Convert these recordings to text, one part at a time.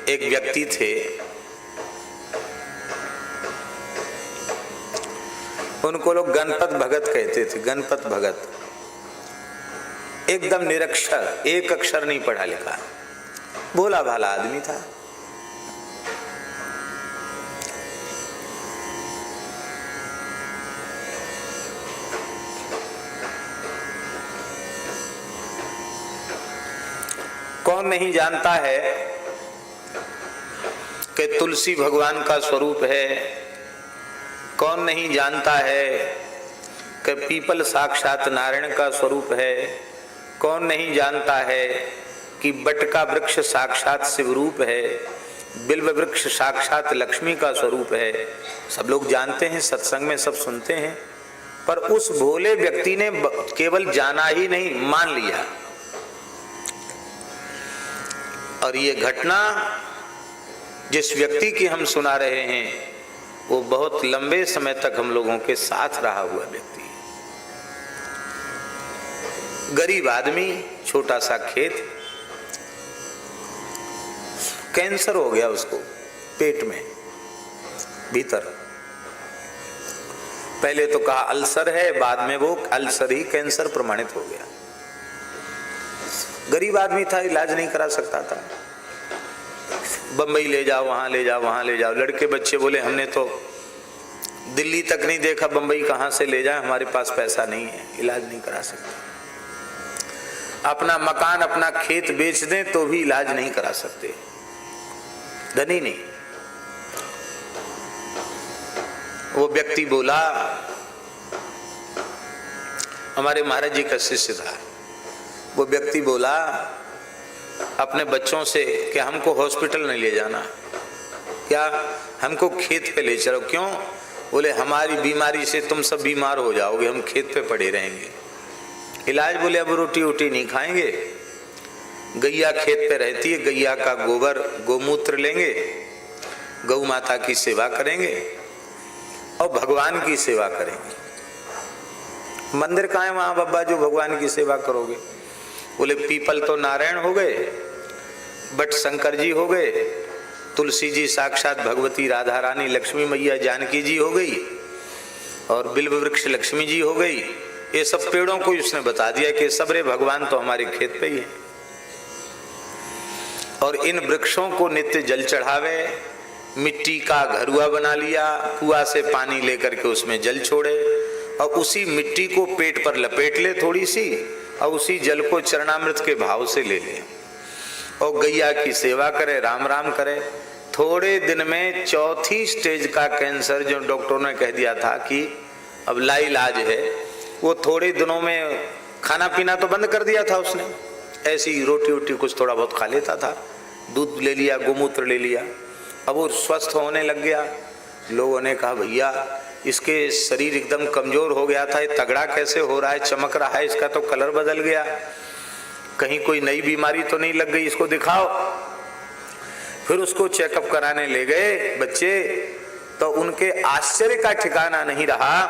एक व्यक्ति थे, उनको लोग गणपत भगत कहते थे। गणपत भगत एकदम निरक्षर, एक अक्षर नहीं पढ़ा लिखा, भोला भाला आदमी था। कौन नहीं जानता है कि तुलसी भगवान का स्वरूप है? कौन नहीं जानता है कि पीपल साक्षात नारायण का स्वरूप है? कौन नहीं जानता है कि बट का वृक्ष साक्षात शिवरूप है, बिल्व वृक्ष साक्षात लक्ष्मी का स्वरूप है? सब लोग जानते हैं, सत्संग में सब सुनते हैं, पर उस भोले व्यक्ति ने केवल जाना ही नहीं, मान लिया। और ये घटना जिस व्यक्ति की हम सुना रहे हैं वो बहुत लंबे समय तक हम लोगों के साथ रहा हुआ व्यक्ति है। गरीब आदमी, छोटा सा खेत, कैंसर हो गया उसको पेट में भीतर। पहले तो कहा अल्सर है, बाद में वो अल्सर ही कैंसर प्रमाणित हो गया। गरीब आदमी था, इलाज नहीं करा सकता था। बंबई ले जाओ, वहां ले जाओ, वहां ले जाओ। लड़के बच्चे बोले हमने तो दिल्ली तक नहीं देखा, बंबई कहां से ले जाए, हमारे पास पैसा नहीं है, इलाज नहीं करा सकते। अपना मकान, अपना खेत बेच दें तो भी इलाज नहीं करा सकते, धनी नहीं। वो व्यक्ति बोला, हमारे महाराज जी का शिष्य था, वो व्यक्ति बोला अपने बच्चों से कि हमको हॉस्पिटल नहीं ले जाना, क्या हमको खेत पे ले चलो। क्यों? बोले हमारी बीमारी से तुम सब बीमार हो जाओगे, हम खेत पे पड़े रहेंगे। इलाज? बोले अब रोटी वोटी नहीं खाएंगे, गैया खेत पे रहती है, गैया का गोबर गोमूत्र लेंगे, गौ माता की सेवा करेंगे और भगवान की सेवा करेंगे। मंदिर कहाँ है वहां बाबा जो भगवान की सेवा करोगे? बोले पीपल तो नारायण हो गए, बट शंकर जी हो गए, तुलसी जी साक्षात भगवती राधा रानी लक्ष्मी मैया जानकी जी हो गई, और बिल्व वृक्ष लक्ष्मी जी हो गई। ये सब पेड़ों को उसने बता दिया कि सबरे भगवान तो हमारे खेत पे ही है। और इन वृक्षों को नित्य जल चढ़ावे, मिट्टी का घरुआ बना लिया, कुआं से पानी लेकर के उसमें जल छोड़े और उसी मिट्टी को पेट पर लपेट ले थोड़ी सी, और उसी जल को चरणामृत के भाव से ले ले और गैया की सेवा करे, राम राम करे। थोड़े दिन में चौथी स्टेज का कैंसर, जो डॉक्टरों ने कह दिया था कि अब लाइलाज है, वो थोड़े दिनों में खाना पीना तो बंद कर दिया था उसने, ऐसी रोटी वोटी कुछ थोड़ा बहुत खा लेता था, दूध ले लिया, गोमूत्र ले लिया, अब वो स्वस्थ होने लग गया। लोगों ने कहा भैया इसके शरीर एकदम कमजोर हो गया था, ये तगड़ा कैसे हो रहा है, चमक रहा है, इसका तो कलर बदल गया, कहीं कोई नई बीमारी तो नहीं लग गई, इसको दिखाओ। फिर उसको चेकअप कराने ले गए बच्चे, तो उनके आश्चर्य का ठिकाना नहीं रहा।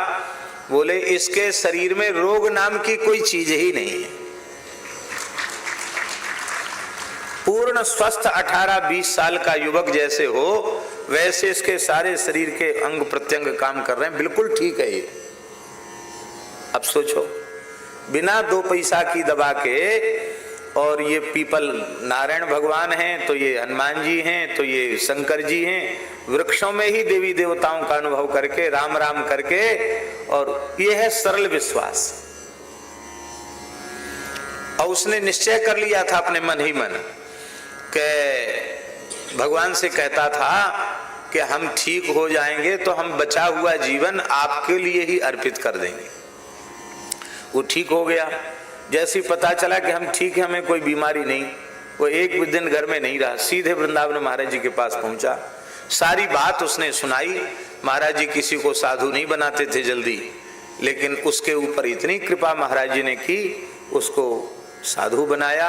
बोले इसके शरीर में रोग नाम की कोई चीज ही नहीं है, पूर्ण स्वस्थ 18-20 साल का युवक जैसे हो वैसे इसके सारे शरीर के अंग प्रत्यंग काम कर रहे हैं, बिल्कुल ठीक है ये। अब सोचो, बिना 2 पैसा की दबा के, और ये पीपल नारायण भगवान हैं, तो ये हनुमान जी हैं, तो ये शंकर जी हैं, वृक्षों में ही देवी देवताओं का अनुभव करके, राम राम करके, और ये है सरल विश्वास। और उसने निश्चय कर लिया था अपने मन ही मन कि भगवान से कहता था कि हम ठीक हो जाएंगे तो हम बचा हुआ जीवन आपके लिए ही अर्पित कर देंगे। वो ठीक हो गया। जैसे पता चला कि हम ठीक है, हमें कोई बीमारी नहीं, वो एक भी दिन घर में नहीं रहा, सीधे वृंदावन महाराज जी के पास पहुंचा, सारी बात उसने सुनाई। महाराज जी किसी को साधु नहीं बनाते थे जल्दी, लेकिन उसके ऊपर इतनी कृपा महाराज जी ने की, उसको साधु बनाया।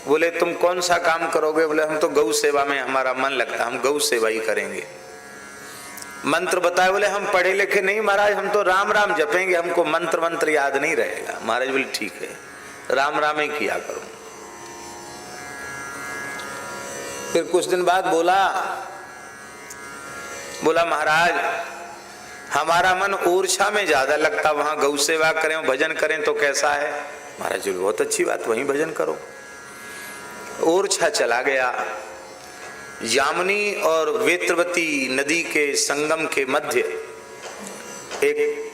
बोले तुम कौन सा काम करोगे? बोले हम तो गौ सेवा में हमारा मन लगता, हम गौ सेवा ही करेंगे। मंत्र बताए? बोले हम पढ़े लिखे नहीं महाराज, हम तो राम राम जपेंगे, हमको मंत्र मंत्र याद नहीं रहेगा। महाराज बोले ठीक है, राम राम ही किया करो। फिर कुछ दिन बाद बोला महाराज हमारा मन ओरछा में ज्यादा लगता, वहां गौ सेवा करें भजन करें तो कैसा है? महाराज जी बहुत अच्छी बात, वहीं भजन करो। ओरछा चला गया। यामिनी और वेत्रवती नदी के संगम के मध्य एक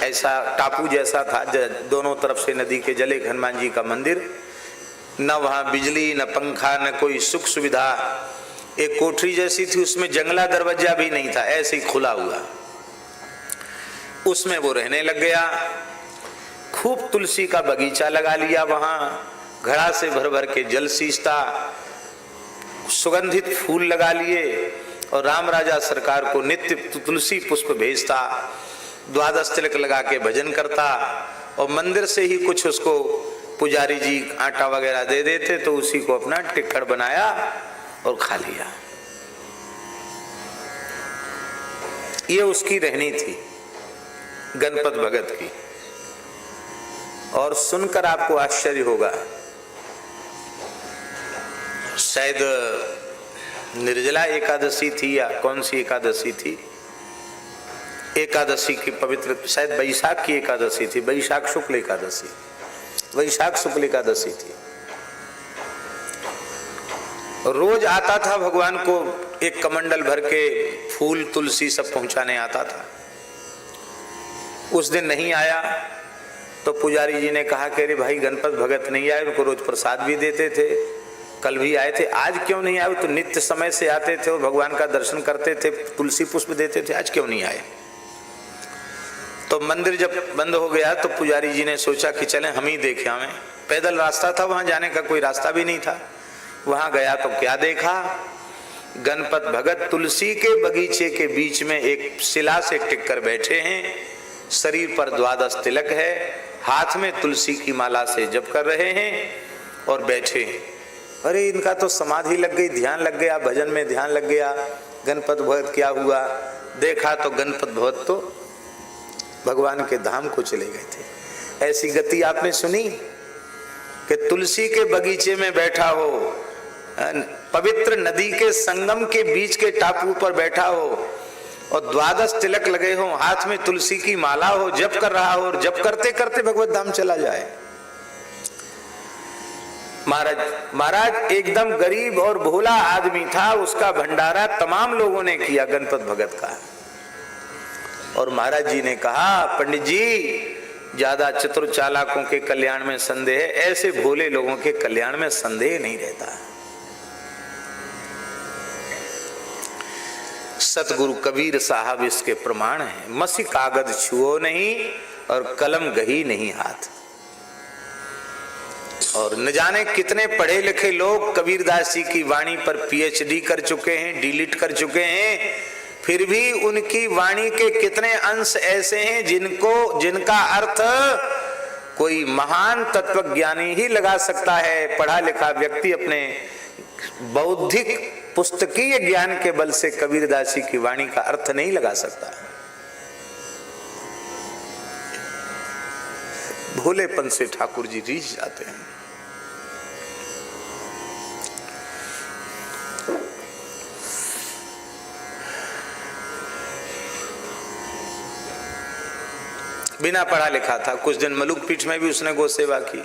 ऐसा टापू जैसा था, दोनों तरफ से नदी के जले हनुमान जी का मंदिर, न वहां बिजली न पंखा न कोई सुख सुविधा, एक कोठरी जैसी थी, उसमें जंगला दरवाजा भी नहीं था, ऐसे ही खुला हुआ। उसमें वो रहने लग गया। खूब तुलसी का बगीचा लगा लिया, वहां घड़ा से भर भर के जल सींचता, सुगंधित फूल लगा लिए और राम राजा सरकार को नित्य तुलसी पुष्प भेजता, द्वादश तिलक लगा के भजन करता और मंदिर से ही कुछ उसको पुजारी जी आटा वगैरह दे देते तो उसी को अपना टिक्कड़ बनाया और खा लिया। ये उसकी रहनी थी गणपत भगत की। और सुनकर आपको आश्चर्य होगा, शायद निर्जला एकादशी थी या कौन सी एकादशी थी, एकादशी की पवित्र, शायद वैशाख की एकादशी थी, वैशाख शुक्ल एकादशी, वैशाख शुक्ल एकादशी थी। रोज आता था भगवान को एक कमंडल भर के फूल तुलसी सब पहुंचाने आता था। उस दिन नहीं आया तो पुजारी जी ने कहा कि अरे भाई गणपत भगत नहीं आए, उनको रोज प्रसाद भी देते थे, कल भी आए थे, आज क्यों नहीं आए? तो नित्य समय से आते थे और भगवान का दर्शन करते थे, तुलसी पुष्प देते थे, आज क्यों नहीं आए? तो मंदिर जब बंद हो गया तो पुजारी जी ने सोचा कि चलें हम ही देखें। हमें पैदल रास्ता था, वहां जाने का कोई रास्ता भी नहीं था। वहां गया तो क्या देखा, गणपत भगत तुलसी के बगीचे के बीच में एक शिला से टिक कर बैठे हैं, शरीर पर द्वादश तिलक है, हाथ में तुलसी की माला से जप कर रहे हैं और बैठे। अरे इनका तो समाधि लग गई, ध्यान लग गया, भजन में ध्यान लग गया। गणपत भगत क्या हुआ? देखा तो गणपत भगत तो भगवान के धाम को चले गए थे। ऐसी गति आपने सुनी कि तुलसी के बगीचे में बैठा हो, पवित्र नदी के संगम के बीच के टापू पर बैठा हो और द्वादश तिलक लगे हो, हाथ में तुलसी की माला हो, जप कर रहा हो और जप करते करते भगवत धाम चला जाए। महाराज एकदम गरीब और भोला आदमी था, उसका भंडारा तमाम लोगों ने किया गणपत भगत का। और महाराज जी ने कहा पंडित जी ज्यादा चतुर चालाकों के कल्याण में संदेह है, ऐसे भोले लोगों के कल्याण में संदेह नहीं रहता। सतगुरु कबीर साहब इसके प्रमाण हैं। मसी कागज छुओ नहीं और कलम गही नहीं हाथ। और न जाने कितने पढ़े लिखे लोग कबीरदास जी की वाणी पर पीएचडी कर चुके हैं, डीलिट कर चुके हैं, फिर भी उनकी वाणी के कितने अंश ऐसे हैं जिनका अर्थ कोई महान तत्वज्ञानी ही लगा सकता है। पढ़ा लिखा व्यक्ति अपने बौद्धिक पुस्तकीय ज्ञान के बल से कबीरदास जी की वाणी का अर्थ नहीं लगा सकता। भोलेपन से ठाकुर जी रीझ जाते हैं। बिना पढ़ा लिखा था, कुछ दिन मलुक पीठ में भी उसने गौ सेवा की।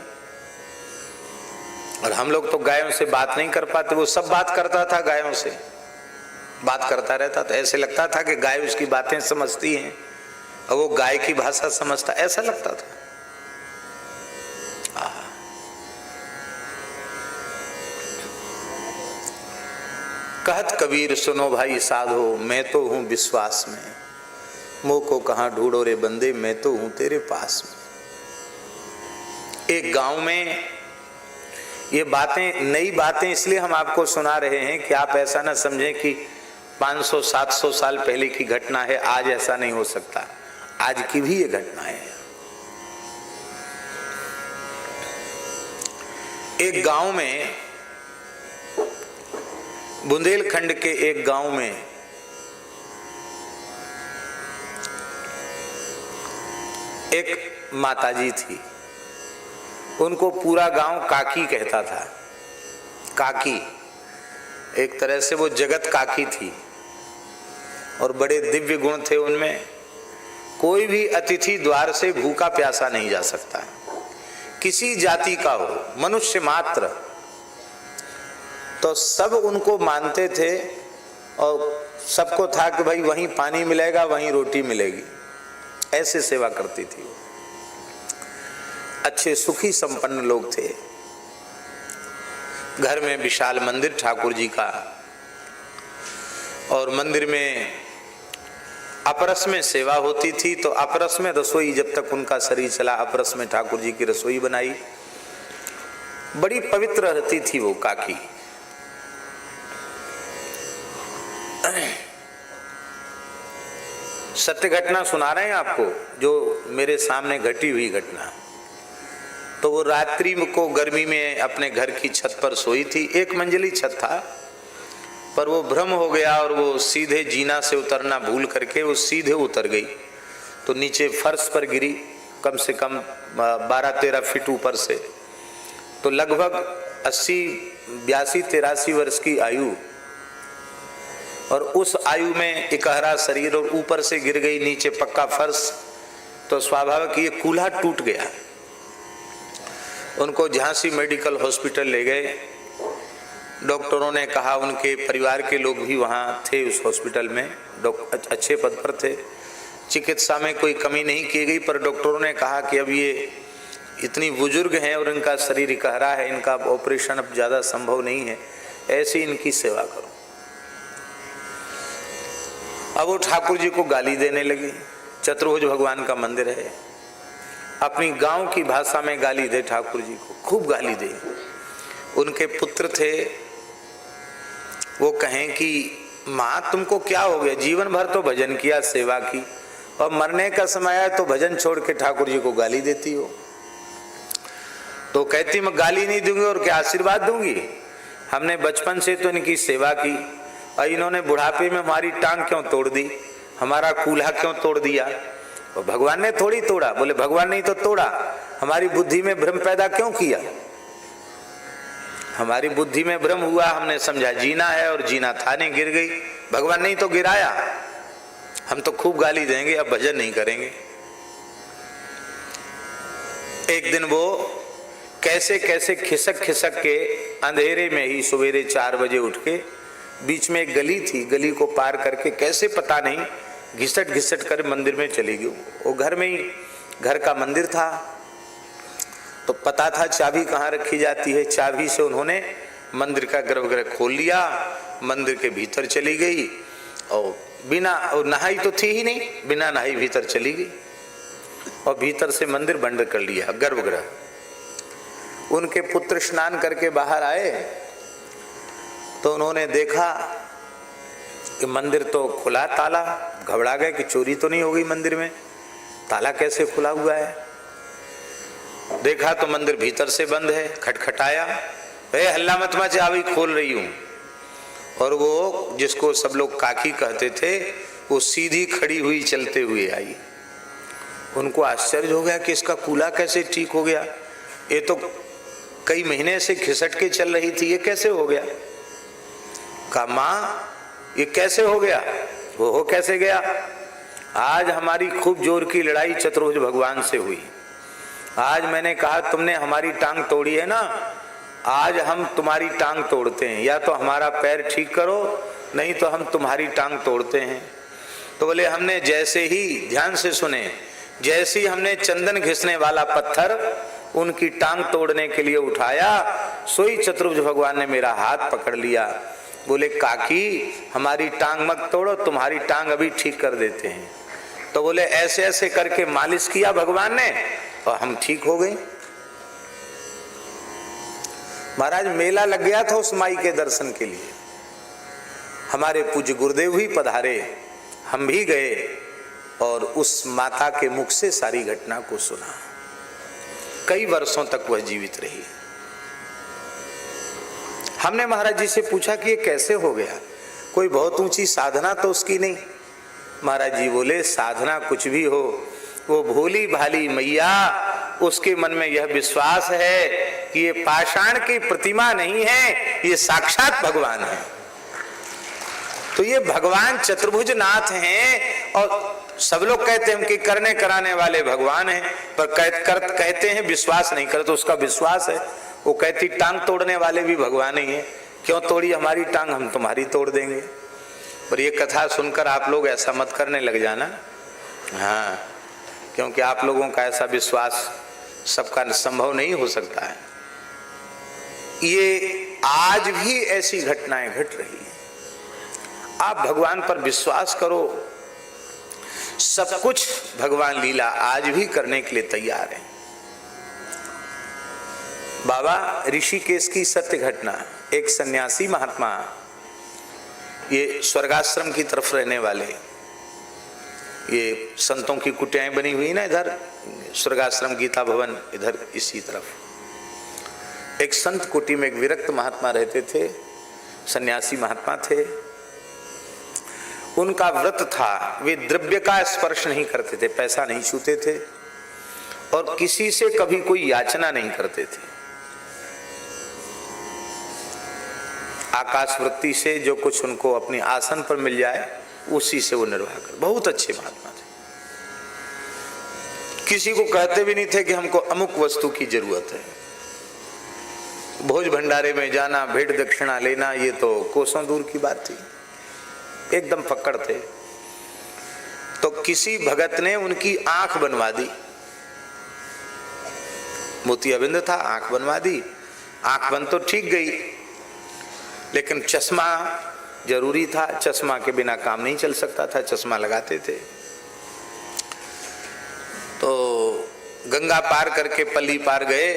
और हम लोग तो गायों से बात नहीं कर पाते, वो सब बात करता था, गायों से बात करता रहता था। ऐसे लगता था कि गाय उसकी बातें समझती हैं और वो गाय की भाषा समझता, ऐसा लगता था। कहत कबीर सुनो भाई साधो, मैं तो हूं विश्वास में, मोह को कहां ढूंढो रे बंदे, मैं तो हूं तेरे पास में। एक गांव में ये बातें, नई बातें इसलिए हम आपको सुना रहे हैं कि आप ऐसा ना समझें कि 500-700 साल पहले की घटना है, आज ऐसा नहीं हो सकता। आज की भी ये घटना है। एक गांव में, बुंदेलखंड के एक गांव में एक माताजी थी। उनको पूरा गांव काकी कहता था। काकी एक तरह से वो जगत काकी थी और बड़े दिव्य गुण थे उनमें। कोई भी अतिथि द्वार से भूखा प्यासा नहीं जा सकता, किसी जाति का हो, मनुष्य मात्र। तो सब उनको मानते थे और सबको था कि भाई वहीं पानी मिलेगा, वहीं रोटी मिलेगी, ऐसे सेवा करती थी वो। अच्छे सुखी संपन्न लोग थे। घर में विशाल मंदिर ठाकुर जी का, और मंदिर में अपरस में सेवा होती थी। तो अपरस में रसोई, जब तक उनका शरीर चला, अपरस में ठाकुर जी की रसोई बनाई। बड़ी पवित्र रहती थी वो काकी। सत्य घटना सुना रहे हैं आपको, जो मेरे सामने घटी हुई घटना। तो वो रात्रि को गर्मी में अपने घर की छत पर सोई थी। एक मंजिली छत था, पर वो भ्रम हो गया और वो सीधे जीना से उतरना भूल करके वो सीधे उतर गई। तो नीचे फर्श पर गिरी, कम से कम 12-13 फीट ऊपर से। तो लगभग 82-83 वर्ष की आयु, और उस आयु में इकहरा शरीर, और ऊपर से गिर गई, नीचे पक्का फर्श। तो स्वाभाविक ये कूल्हा टूट गया। उनको झांसी मेडिकल हॉस्पिटल ले गए। डॉक्टरों ने कहा, उनके परिवार के लोग भी वहाँ थे उस हॉस्पिटल में, अच्छे पद पर थे, चिकित्सा में कोई कमी नहीं की गई। पर डॉक्टरों ने कहा कि अब ये इतनी बुजुर्ग हैं और इनका शरीर इकहरा है, इनका ऑपरेशन अब ज़्यादा संभव नहीं है, ऐसे इनकी सेवा करो। अब वो ठाकुर जी को गाली देने लगी। चतुर्भुज भगवान का मंदिर है, अपनी गांव की भाषा में गाली दे ठाकुर जी को, खूब गाली दे। उनके पुत्र थे, वो कहें कि माँ तुमको क्या हो गया, जीवन भर तो भजन किया, सेवा की, और मरने का समय आया तो भजन छोड़ के ठाकुर जी को गाली देती हो। तो कहती मैं गाली नहीं दूंगी और क्या आशीर्वाद दूंगी, हमने बचपन से तो इनकी सेवा की, और इन्होंने बुढ़ापे में हमारी टांग क्यों तोड़ दी, हमारा कूल्हा क्यों तोड़ दिया। और भगवान ने थोड़ी तोड़ा। बोले भगवान नहीं तो तोड़ा, हमारी बुद्धि में भ्रम पैदा क्यों किया। हमारी बुद्धि में भ्रम हुआ, हमने समझा जीना है और जीना था नहीं, गिर गई। भगवान नहीं तो गिराया। हम तो खूब गाली देंगे, अब भजन नहीं करेंगे। एक दिन वो कैसे कैसे खिसक खिसक के अंधेरे में ही सवेरे 4 बजे उठ के, बीच में एक गली थी, गली को पार करके कैसे पता नहीं घिसट घिसट कर मंदिर में चली गई। वो घर में ही, घर का मंदिर था, तो पता था चाबी कहाँ रखी जाती है। चाबी से उन्होंने मंदिर का गर्भगृह खोल लिया, मंदिर के भीतर चली गई, और बिना, और नहाई तो थी ही नहीं, बिना नहाई भीतर चली गई, और भीतर से मंदिर बंद कर लिया, गर्भगृह। उनके पुत्र स्नान करके बाहर आए तो उन्होंने देखा कि मंदिर तो खुला, ताला। घबरा गए कि चोरी तो नहीं हो गई मंदिर में, ताला कैसे खुला हुआ है। देखा तो मंदिर भीतर से बंद है। खटखटाया, हल्ला मत मच, चाबी खोल रही हूं। और वो जिसको सब लोग काकी कहते थे, वो सीधी खड़ी हुई चलते हुए आई। उनको आश्चर्य हो गया कि इसका कूल्हा कैसे ठीक हो गया, ये तो कई महीने से खिसट के चल रही थी, ये कैसे हो गया। कहा माँ ये कैसे हो गया। वो हो कैसे गया, आज हमारी खूब जोर की लड़ाई चतुर्भुज भगवान से हुई। आज मैंने कहा तुमने हमारी टांग तोड़ी है ना, आज हम तुम्हारी टांग तोड़ते हैं, या तो हमारा पैर ठीक करो नहीं तो हम तुम्हारी टांग तोड़ते हैं। तो बोले हमने जैसे ही, ध्यान से सुने, जैसे ही हमने चंदन घिसने वाला पत्थर उनकी टांग तोड़ने के लिए उठाया, सोई चतुर्भुज भगवान ने मेरा हाथ पकड़ लिया। बोले काकी हमारी टांग मत तोड़ो, तुम्हारी टांग अभी ठीक कर देते हैं। तो बोले ऐसे ऐसे करके मालिश किया भगवान ने और हम ठीक हो गए। महाराज मेला लग गया था उस माई के दर्शन के लिए। हमारे पूज्य गुरुदेव भी पधारे, हम भी गए और उस माता के मुख से सारी घटना को सुना। कई वर्षों तक वह जीवित रही। हमने महाराज जी से पूछा कि ये कैसे हो गया, कोई बहुत ऊंची साधना तो उसकी नहीं। महाराज जी बोले साधना कुछ भी हो, वो भोली भाली मैया, उसके मन में यह विश्वास है कि ये पाषाण की प्रतिमा नहीं है, ये साक्षात भगवान है। तो ये भगवान चतुर्भुज नाथ हैं और सब लोग कहते हैं कि करने कराने वाले भगवान हैं, पर कहते हैं विश्वास नहीं करते। तो उसका विश्वास है। वो कहती टांग तोड़ने वाले भी भगवान ही है, क्यों तोड़ी हमारी टांग, हम तुम्हारी तोड़ देंगे। पर ये कथा सुनकर आप लोग ऐसा मत करने लग जाना, हाँ, क्योंकि आप लोगों का ऐसा विश्वास सबका संभव नहीं हो सकता है। ये आज भी ऐसी घटनाएं घट रही हैं। आप भगवान पर विश्वास करो, सब कुछ भगवान लीला आज भी करने के लिए तैयार है। बाबा ऋषिकेश की सत्य घटना, एक सन्यासी महात्मा, ये स्वर्गाश्रम की तरफ रहने वाले, ये संतों की कुटियाएं बनी हुई ना इधर, स्वर्गाश्रम गीता भवन इधर इसी तरफ। एक संत कुटी में एक विरक्त महात्मा रहते थे, सन्यासी महात्मा थे। उनका व्रत था, वे द्रव्य का स्पर्श नहीं करते थे, पैसा नहीं छूते थे और किसी से कभी कोई याचना नहीं करते थे। आकाश वृत्ति से जो कुछ उनको अपने आसन पर मिल जाए उसी से वो निर्वाह कर, बहुत अच्छे महात्मा थे। किसी को कहते भी नहीं थे कि हमको अमुक वस्तु की जरूरत है। भोज भंडारे में जाना, भेंट दक्षिणा लेना, ये तो कोसों दूर की बात थी, एकदम पकड़ थे। तो किसी भगत ने उनकी आंख बनवा दी, मोतियाबिंद था, आंख बनवा दी। आंख बन तो ठीक गई, लेकिन चश्मा जरूरी था, चश्मा के बिना काम नहीं चल सकता था, चश्मा लगाते थे। तो गंगा पार करके पल्ली पार गए,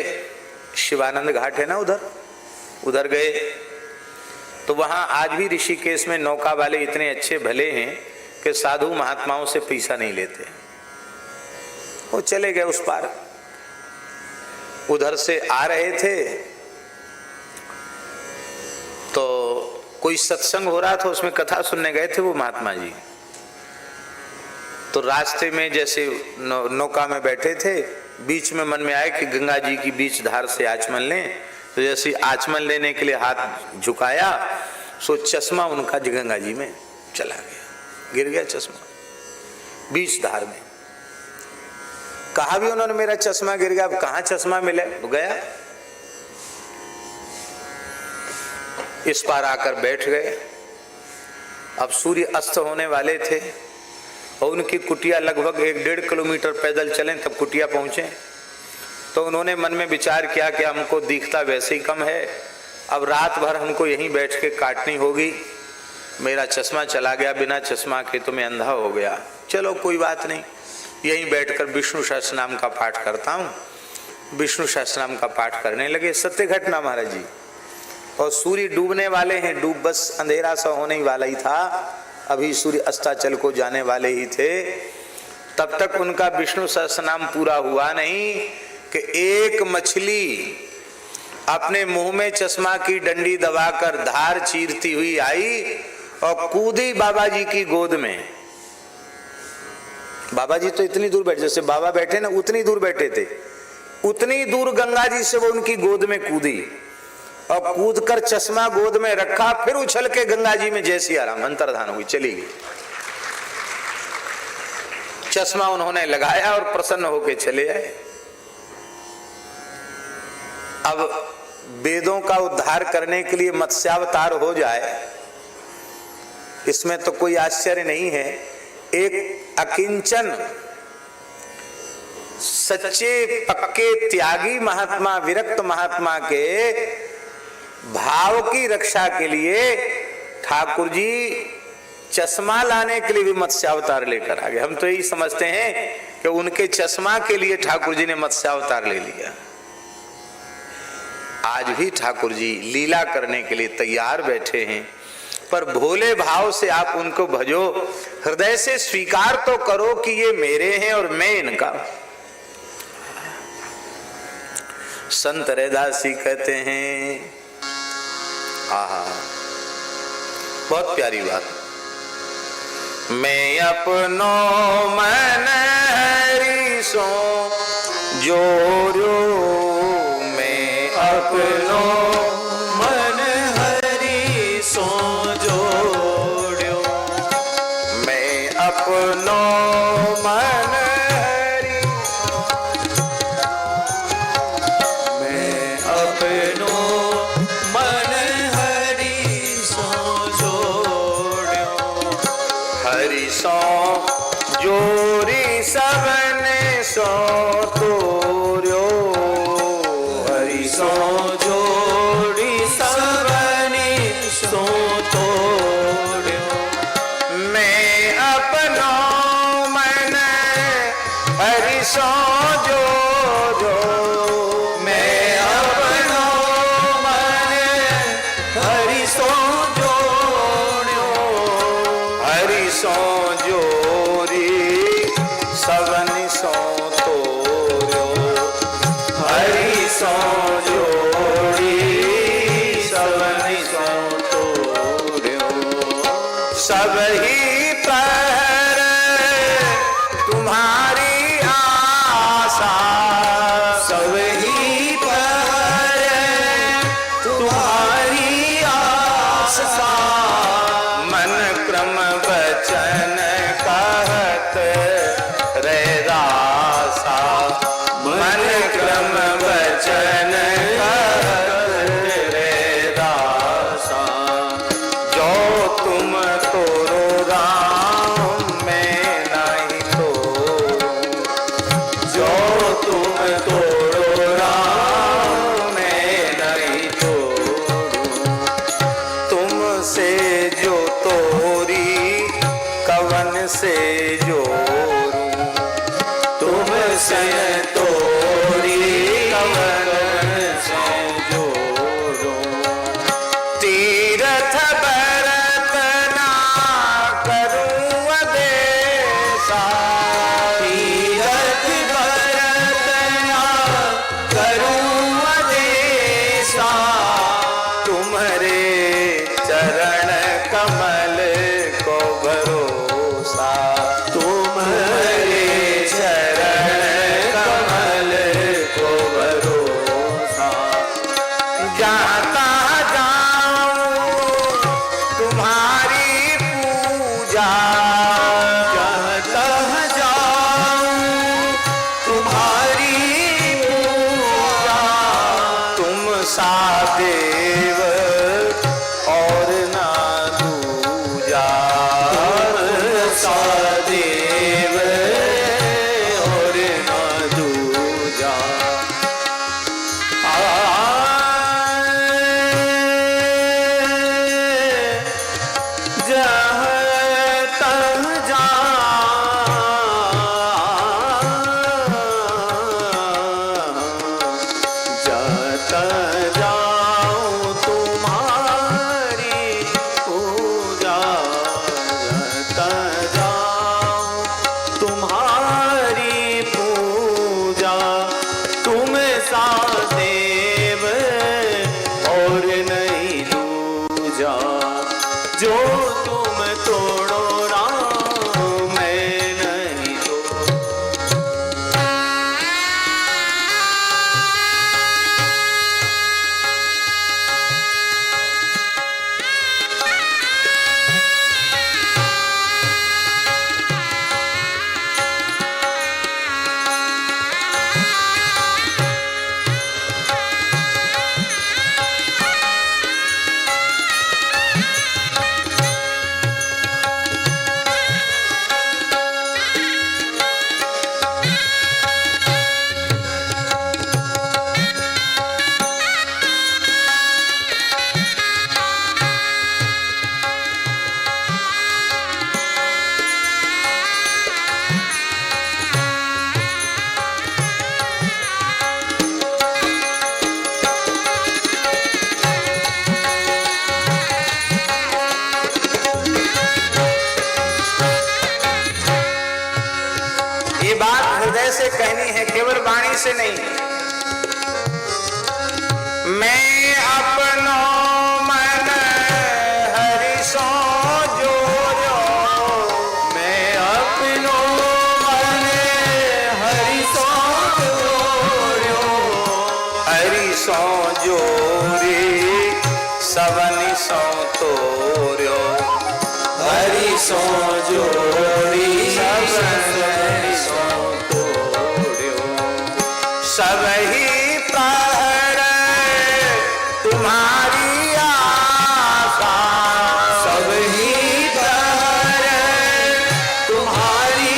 शिवानंद घाट है ना उधर गए। तो वहां आज भी ऋषिकेश में नौका वाले इतने अच्छे भले हैं कि साधु महात्माओं से पैसा नहीं लेते। वो चले गए उस पार, उधर से आ रहे थे तो कोई सत्संग हो रहा था, उसमें कथा सुनने गए थे वो महात्मा जी। तो रास्ते में जैसे नौका में बैठे थे, बीच में मन में आया कि गंगा जी की बीच धार से आचमन लें। तो जैसे आचमन लेने के लिए हाथ झुकाया, सो चश्मा उनका गंगा जी में चला गया, गिर गया चश्मा बीच धार में। कहा भी उन्होंने मेरा चश्मा गिर गया, अब कहाँ चश्मा मिले, तो गया इस पार आकर बैठ गए। अब सूर्य अस्त होने वाले थे और उनकी कुटिया लगभग 1-1.5 किलोमीटर पैदल चलें तब कुटिया पहुंचे। तो उन्होंने मन में विचार किया कि हमको दिखता वैसे ही कम है, अब रात भर हमको यहीं बैठ के काटनी होगी। मेरा चश्मा चला गया, बिना चश्मा के तो मैं अंधा हो गया। चलो कोई बात नहीं, यहीं बैठकर विष्णु सहस्रनाम का पाठ करता हूँ। विष्णु सहस्रनाम का पाठ करने लगे। सत्य घटना महाराज जी। और सूर्य डूबने वाले हैं, डूब बस अंधेरा सा होने ही वाला ही था, अभी सूर्य अस्ताचल को जाने वाले ही थे। तब तक उनका विष्णु सहस्रनाम पूरा हुआ नहीं कि एक मछली अपने मुंह में चश्मा की डंडी दबाकर धार चीरती हुई आई और कूदी बाबा जी की गोद में। बाबा जी तो इतनी दूर बैठे, जैसे बाबा बैठे ना उतनी दूर बैठे थे, उतनी दूर गंगा जी से वो उनकी गोद में कूदी और कूदकर चश्मा गोद में रखा, फिर उछल के गंगा जी में जैसी आराम अंतर्धान हुई, चली गई। चश्मा उन्होंने लगाया और प्रसन्न होकर चले आए। अब वेदों का उद्धार करने के लिए मत्स्यावतार हो जाए, इसमें तो कोई आश्चर्य नहीं है। एक अकिंचन सच्चे पक्के त्यागी महात्मा, विरक्त महात्मा के भाव की रक्षा के लिए ठाकुर जी चश्मा लाने के लिए भी मत्स्यावतार लेकर आ गए। हम तो यही समझते हैं कि उनके चश्मा के लिए ठाकुर जी ने मत्स्यावतार ले लिया। आज भी ठाकुर जी लीला करने के लिए तैयार बैठे हैं, पर भोले भाव से आप उनको भजो, हृदय से स्वीकार तो करो कि ये मेरे हैं और मैं इनका। संत रैदास जी कहते हैं, आहा बहुत प्यारी बात, मैं अपनो मन हरि सो जोड़ो, मैं अपनो मन हरि सो जोड़ो, जोरी सबने सो तोर्यो, हरि सो जोड़ी सबने सो तोड़्यो। मैं अपनो मन हरि सो जोड़ो, मैं अपनो मन हरि सो जोड़्यो। हरि सो जोरी सबनि सो तोर्यो, हरि सो जोड़ी सबनि सो तोड़्यो। सब ही पर तुम्हारी आशा, सब ही पर तुम्हारी आशा। मन क्रम वचन कहत रैदासा, मन क्रम वचन कहत रैदासा। जो तुम तोरो राम मैं नहीं तोरूं, जो तुम तोड़ो राम मैं नहीं तोड़ूं। तुमसे जो तोरी कवन से जोरूं, तुमसे तोड़ी कवन से जोड़ूं। तीरथ भरत ना करूं अदेसा, तीरथ भरत ना करूं अदेसा। तुम्हारे चरण कमल को भरोसा, तुम्हारे चरण कमल को भरोसा। जाता जाऊं तुम्हारी पूजा, जाता जाऊं तुम्हारी पूजा। तुम सा देव और ना दूजा, सा देव और ना दूजा। जहाँ तह जाता जाऊं तुम्हारी पूजा। जाता जाऊं तुम्हारी पूजा। तुम सा देव और नहीं दूजा। जो तुम तोड़ो राम मैं नहीं तोड़ूं। ये बात हृदय से कहनी है, केवल वाणी से नहीं। मैं अपनो मन हरि सो जोड़ो, मैं अपनो मन हरि सो जोड़्यो। हरि सो जोरी सबनि सो तोर्यो, हरि सो जोड़ी सबनि सो तोड़्यो। सब ही प्रहर तुम्हारी आशा, सब ही प्रहर तुम्हारी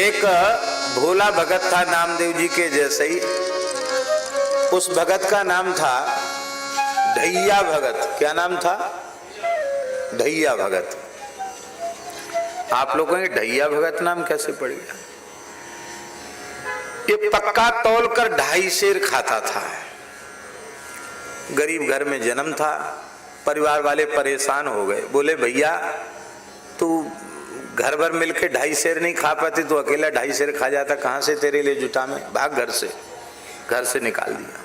एक भोला भगत था नामदेव जी के जैसे ही। उस भगत का नाम था ढैया भगत। क्या नाम था? ढैया भगत। आप लोगों ने ढैया भगत नाम कैसे पड़ गया? ये पक्का तौल कर 2.5 सेर खाता था। गरीब घर में जन्म था। परिवार वाले परेशान हो गए, बोले भैया तू घर भर मिलके 2.5 सेर नहीं खा पाती, तो अकेला 2.5 सेर खा जाता, कहां से तेरे लिए जुटा में, भाग घर से निकाल दिया।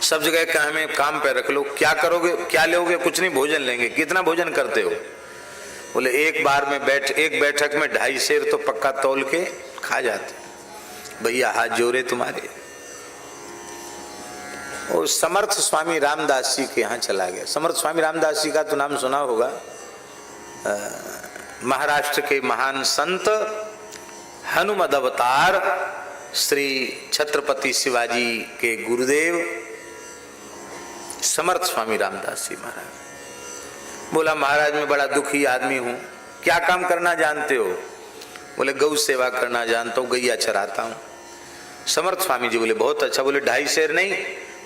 सब जगह कहा हमें काम पे रख लो। क्या करोगे, क्या लोगे? कुछ नहीं, भोजन लेंगे। कितना भोजन करते हो? बोले एक बैठक में 2.5 सेर तो पक्का तौल के खा जाते। भैया हाथ जोड़े तुम्हारे। और समर्थ स्वामी रामदास जी के यहाँ चला गया। समर्थ स्वामी रामदास जी का तो नाम सुना होगा। महाराष्ट्र के महान संत, हनुमद अवतार, श्री छत्रपति शिवाजी के गुरुदेव समर्थ स्वामी रामदास जी महाराज। बोला महाराज मैं बड़ा दुखी आदमी हूं, क्या काम करना जानते हो? बोले गौ सेवा करना जानता हूं, गैया चराता हूं। समर्थ स्वामी जी बोले बहुत अच्छा। बोले 2.5 सेर नहीं,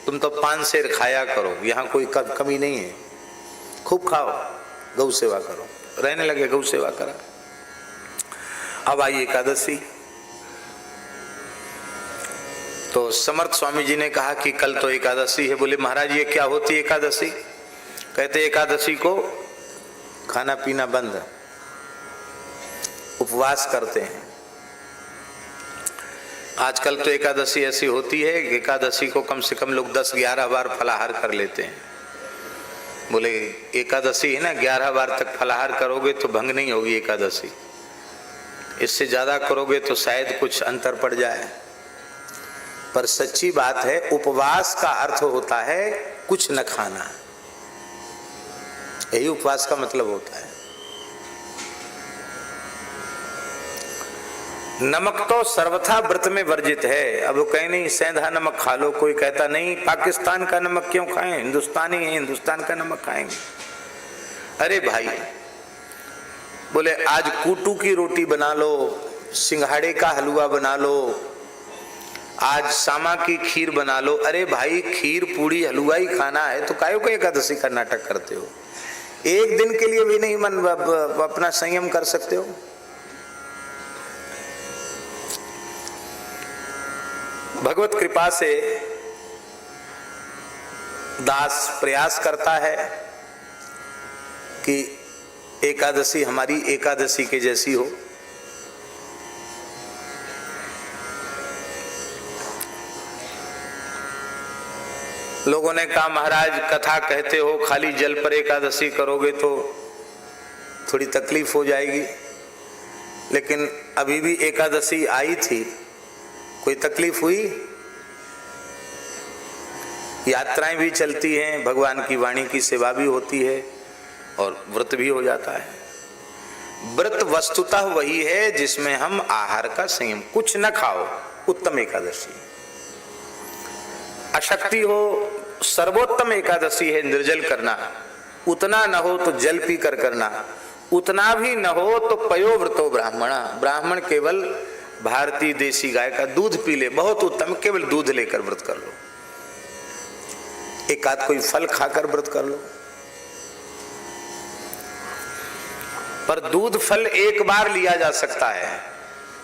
तुम तो 5 सेर खाया करो, यहाँ कोई कमी नहीं है, खूब खाओ, गौ सेवा करो। रहने लगे, गौ सेवा करा। अब आई एकादशी, तो समर्थ स्वामी जी ने कहा कि कल तो एकादशी है। बोले महाराज ये क्या होती है एकादशी? कहते एकादशी को खाना पीना बंद, उपवास करते हैं। आजकल तो एकादशी ऐसी होती है कि एकादशी को कम से कम लोग 10-11 बार फलाहार कर लेते हैं। बोले एकादशी है ना, 11 बार तक फलाहार करोगे तो भंग नहीं होगी एकादशी, इससे ज्यादा करोगे तो शायद कुछ अंतर पड़ जाए। पर सच्ची बात है, उपवास का अर्थ होता है कुछ न खाना, यही उपवास का मतलब होता है। नमक तो सर्वथा व्रत में वर्जित है। अब वो कहीं नहीं सेंधा नमक खा लो, कोई कहता नहीं पाकिस्तान का नमक क्यों खाएं, हिंदुस्तानी है, हिंदुस्तान का नमक खाएंगे। अरे भाई, बोले आज कूटू की रोटी बना लो, सिंघाड़े का हलवा बना लो, आज सामा की खीर बना लो। अरे भाई खीर पूड़ी हलवा ही खाना है तो काहे को एकादशी का नाटक करते हो? एक दिन के लिए भी नहीं मन अपना संयम कर सकते हो? भगवत कृपा से दास प्रयास करता है कि एकादशी हमारी एकादशी के जैसी हो। लोगों ने कहा महाराज कथा कहते हो, खाली जल पर एकादशी करोगे तो थोड़ी तकलीफ हो जाएगी। लेकिन अभी भी एकादशी आई थी, कोई तकलीफ हुई? यात्राएं भी चलती हैं, भगवान की वाणी की सेवा भी होती है और व्रत भी हो जाता है। व्रत वस्तुतः वही है जिसमें हम आहार का संयम, कुछ न खाओ, उत्तम एकादशी। अशक्ति हो, सर्वोत्तम एकादशी है निर्जल करना। उतना न हो तो जल पी कर करना, उतना भी न हो तो पयो व्रतो ब्राह्मणा, ब्राह्मण केवल भारतीय देसी गाय का दूध पी ले, बहुत उत्तम, केवल दूध लेकर व्रत कर लो। एक आध कोई फल खाकर व्रत कर लो, पर दूध फल एक बार लिया जा सकता है।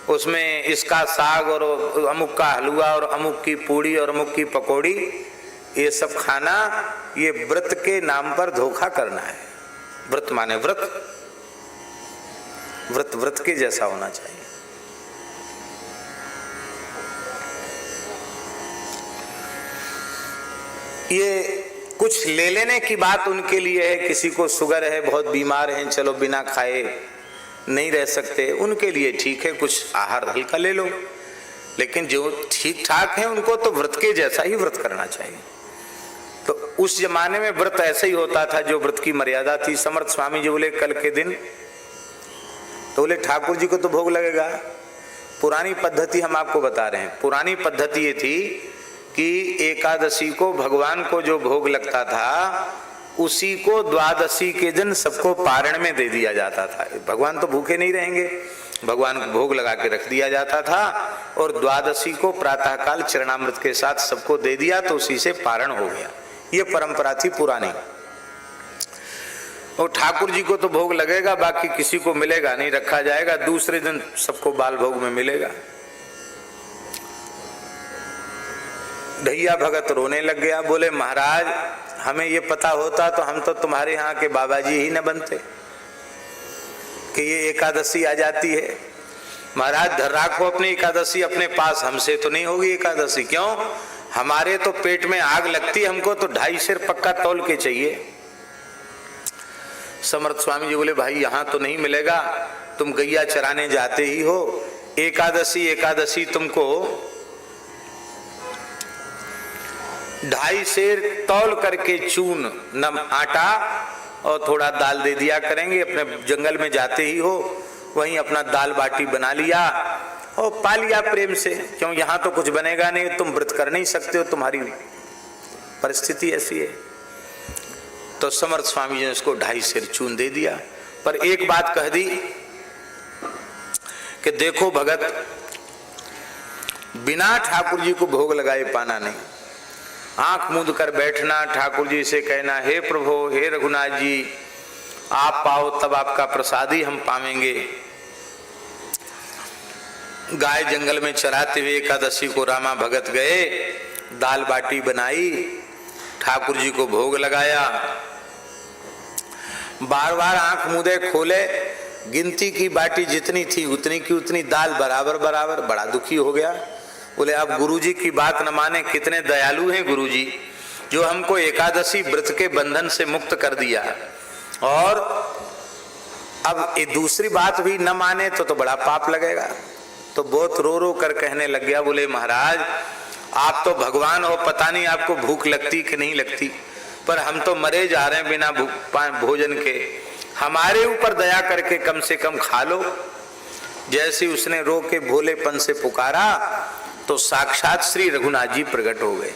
उसमें इसका साग और अमुक का हलवा और अमुक की पूड़ी और अमुक की पकौड़ी, ये सब खाना, ये व्रत के नाम पर धोखा करना है। व्रत माने व्रत, व्रत व्रत के जैसा होना चाहिए। ये कुछ ले लेने की बात उनके लिए है, किसी को शुगर है, बहुत बीमार हैं, चलो बिना खाए नहीं रह सकते, उनके लिए ठीक है, कुछ आहार हल्का ले लो। लेकिन जो ठीक ठाक है उनको तो व्रत के जैसा ही व्रत करना चाहिए। तो उस जमाने में व्रत ऐसा ही होता था जो व्रत की मर्यादा थी। समर्थ स्वामी जी बोले कल के दिन, तो बोले ठाकुर जी को तो भोग लगेगा। पुरानी पद्धति हम आपको बता रहे हैं। पुरानी पद्धति ये थी कि एकादशी को भगवान को जो भोग लगता था उसी को द्वादशी के दिन सबको पारण में दे दिया जाता था। भगवान तो भूखे नहीं रहेंगे, भगवान को भोग लगा के रख दिया जाता था और द्वादशी को प्रातःकाल चरणामृत के साथ सबको दे दिया तो उसी से पारण हो गया। ये परंपरा थी पुरानी। और ठाकुर जी को तो भोग लगेगा, बाकी किसी को मिलेगा नहीं, रखा जाएगा, दूसरे दिन सबको बाल भोग में मिलेगा। ढैया भगत रोने लग गया, बोले महाराज हमें ये पता होता तो हम तो तुम्हारे यहाँ के बाबा जी ही न बनते कि ये एकादशी आ जाती है। महाराज धर राखो अपनी एकादशी अपने पास, हमसे तो नहीं होगी एकादशी। क्यों? हमारे तो पेट में आग लगती, हमको तो 2.5 सेर पक्का तौल के चाहिए। समर्थ स्वामी जी बोले भाई यहाँ तो नहीं मिलेगा, तुम गैया चराने जाते ही हो, एकादशी तुमको 2.5 सेर तौल करके चून नम आटा और थोड़ा दाल दे दिया करेंगे। अपने जंगल में जाते ही हो, वहीं अपना दाल बाटी बना लिया और पा लिया प्रेम से। क्यों? यहाँ तो कुछ बनेगा नहीं, तुम व्रत कर नहीं सकते हो, तुम्हारी परिस्थिति ऐसी है। तो समर्थ स्वामी जी ने उसको 2.5 सेर चून दे दिया, पर एक बात कह दी कि देखो भगत, बिना ठाकुर जी को भोग लगाए पाना नहीं। आंख मूंद कर बैठना, ठाकुर जी से कहना हे प्रभु हे रघुनाथ जी आप पाओ तब आपका प्रसाद ही हम पावेंगे। गाय जंगल में चराते हुए एकादशी को रामा भगत गए, दाल बाटी बनाई, ठाकुर जी को भोग लगाया। बार बार आंख मूंदे खोले, गिनती की बाटी जितनी थी उतनी की उतनी, दाल बराबर बराबर। बड़ा दुखी हो गया, बोले अब गुरुजी की बात न माने, कितने दयालु हैं गुरुजी, जो हमको एकादशी व्रत के बंधन से मुक्त कर दिया, और अब ये दूसरी बात भी न माने तो बड़ा पाप लगेगा। तो बहुत रो रो कर कहने लग गया, बोले महाराज आप तो भगवान हो, पता नहीं आपको भूख लगती कि नहीं लगती, पर हम तो मरे जा रहे हैं बिना भोजन के, हमारे ऊपर दया करके कम से कम खा लो। जैसे उसने रो के भोलेपन से पुकारा तो साक्षात श्री रघुनाथ जी प्रकट हो गए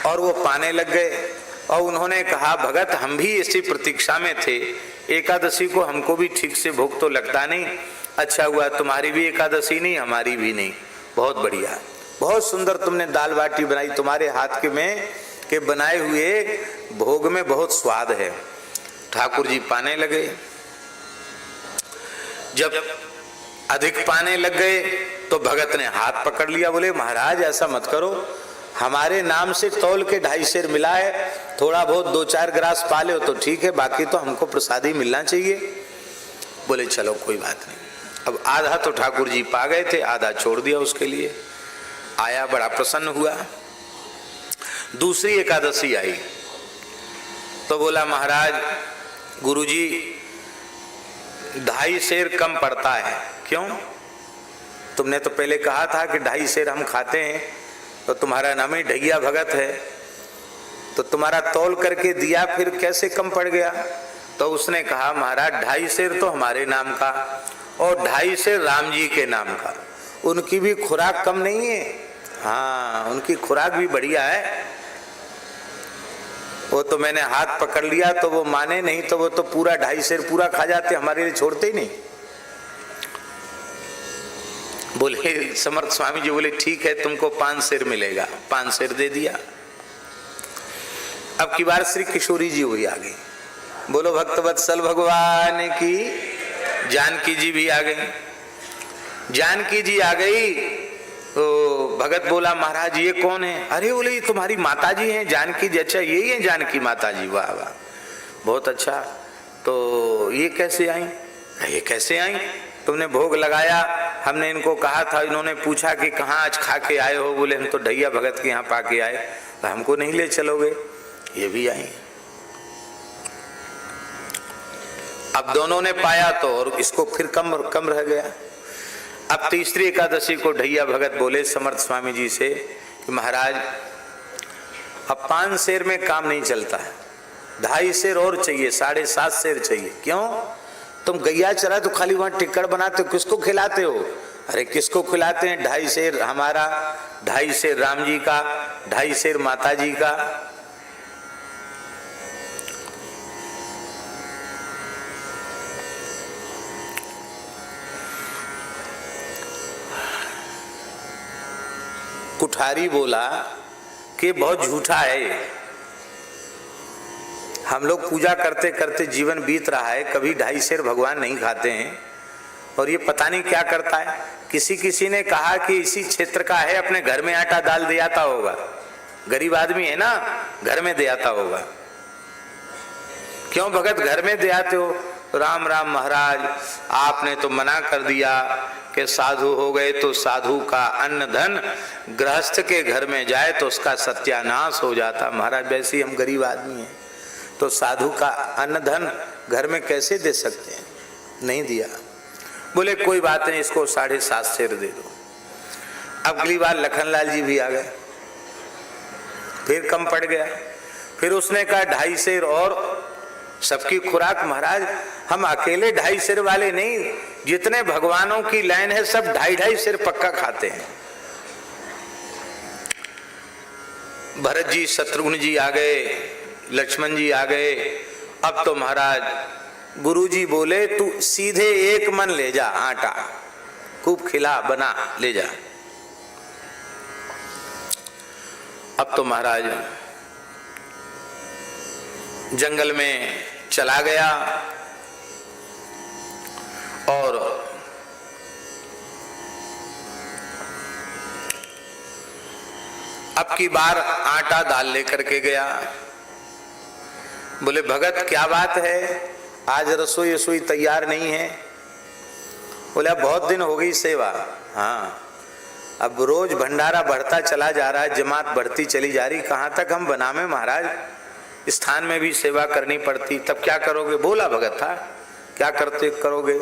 और वो पाने लग गए। और उन्होंने कहा भगत हम भी इसी प्रतीक्षा में थे, एकादशी को हमको भी ठीक से भोग तो लगता नहीं, अच्छा हुआ तुम्हारी भी एकादशी नहीं हमारी भी नहीं, बहुत बढ़िया, बहुत सुंदर तुमने दाल बाटी बनाई, तुम्हारे हाथ के बनाए हुए भोग में बहुत स्वाद है। ठाकुर जी पाने लगे, जब अधिक पाने लग गए तो भगत ने हाथ पकड़ लिया, बोले महाराज ऐसा मत करो, हमारे नाम से तौल के 2.5 सेर मिला है, थोड़ा बहुत 2-4 गिलास पा लो तो ठीक है, बाकी तो हमको प्रसादी मिलना चाहिए। बोले चलो कोई बात नहीं। अब आधा तो ठाकुर जी पा गए थे, आधा छोड़ दिया उसके लिए। आया, बड़ा प्रसन्न हुआ। दूसरी एकादशी आई तो बोला महाराज गुरुजी 2.5 सेर कम पड़ता है। क्यों? तुमने तो पहले कहा था कि 2.5 सेर हम खाते हैं, तो तुम्हारा नाम ही ढैया भगत है, तो तुम्हारा तौल करके दिया, फिर कैसे कम पड़ गया? तो उसने कहा महाराज 2.5 सेर तो हमारे नाम का और 2.5 सेर राम जी के नाम का, उनकी भी खुराक कम नहीं है। हाँ उनकी खुराक भी बढ़िया है। वो तो मैंने हाथ पकड़ लिया तो वो माने नहीं, तो वो तो पूरा 2.5 सेर पूरा खा जाते, हमारे लिए छोड़ते ही नहीं। बोले समर्थ स्वामी जी बोले ठीक है तुमको 5 सेर मिलेगा, 5 सेर दे दिया। अब की बार श्री किशोरी जी हुई आ गई, बोलो भक्तवत्सल भगवान की। जानकी जी भी आ गई, जानकी जी आ गई तो भगत बोला महाराज ये कौन है? अरे बोले ये तुम्हारी माता जी हैं जानकी जी। अच्छा यही है जानकी माता जी, वाह वाह बहुत अच्छा। तो ये कैसे आई? ये कैसे आई? तुमने भोग लगाया, हमने इनको कहा था, इन्होंने पूछा कि कहाँ आज खा के आए हो? बोले हम तो ढैया भगत के यहाँ पा के आए। तो हमको नहीं ले चलोगे? ये भी आई। अब दोनों ने पाया तो और इसको फिर कम रह गया। अब तीसरी एकादशी को ढैया भगत बोले समर्थ स्वामी जी से कि महाराज अब 5 सेर में काम नहीं चलता है, 2.5 सेर और चाहिए, 7.5 सेर चाहिए। क्यों? तुम गैया चरा तो खाली वहां टिक्कड़ बनाते हो, किसको खिलाते हो? अरे किसको खिलाते हैं? 2.5 सेर हमारा, 2.5 सेर राम जी का, 2.5 सेर माता जी का। कुठारी बोला कि बहुत झूठा है ये। हम लोग पूजा करते करते जीवन बीत रहा है, कभी 2.5 सेर भगवान नहीं खाते हैं और ये पता नहीं क्या करता है। किसी ने कहा कि इसी क्षेत्र का है, अपने घर में आटा दाल दे आता होगा, गरीब आदमी है ना, घर में दे आता होगा। क्यों भगत घर में दे आते हो? राम राम महाराज, आपने तो मना कर दिया कि साधु हो गए तो साधु का अन्न धन गृहस्थ के घर में जाए तो उसका सत्यानाश हो जाता। महाराज वैसे ही हम गरीब आदमी हैं तो साधु का अन्न धन घर में कैसे दे सकते हैं? नहीं दिया। बोले कोई बात नहीं, इसको 7.5 सेर दे दो। अब अगली बार लखनलाल जी भी आ गए, फिर कम पड़ गया। फिर उसने कहा 2.5 सेर और सबकी खुराक। महाराज हम अकेले 2.5 सेर वाले नहीं, जितने भगवानों की लाइन है सब 2.5 सेर पक्का खाते हैं। भरत जी शत्रुघ्न जी आ गए, लक्ष्मण जी आ गए। अब तो महाराज गुरुजी बोले तू सीधे 1 मन ले जा आटा, खूब खिला बना ले जा। अब तो महाराज जंगल में चला गया और अब की बार आटा दाल लेकर के गया। बोले भगत क्या बात है, आज रसोई तैयार नहीं है? बोले अब बहुत दिन हो गई सेवा। हाँ, अब रोज भंडारा बढ़ता चला जा रहा है, जमात बढ़ती चली जा रही, कहाँ तक हम बनावे महाराज? स्थान में भी सेवा करनी पड़ती, तब क्या करोगे? बोला भगत था क्या करते करोगे?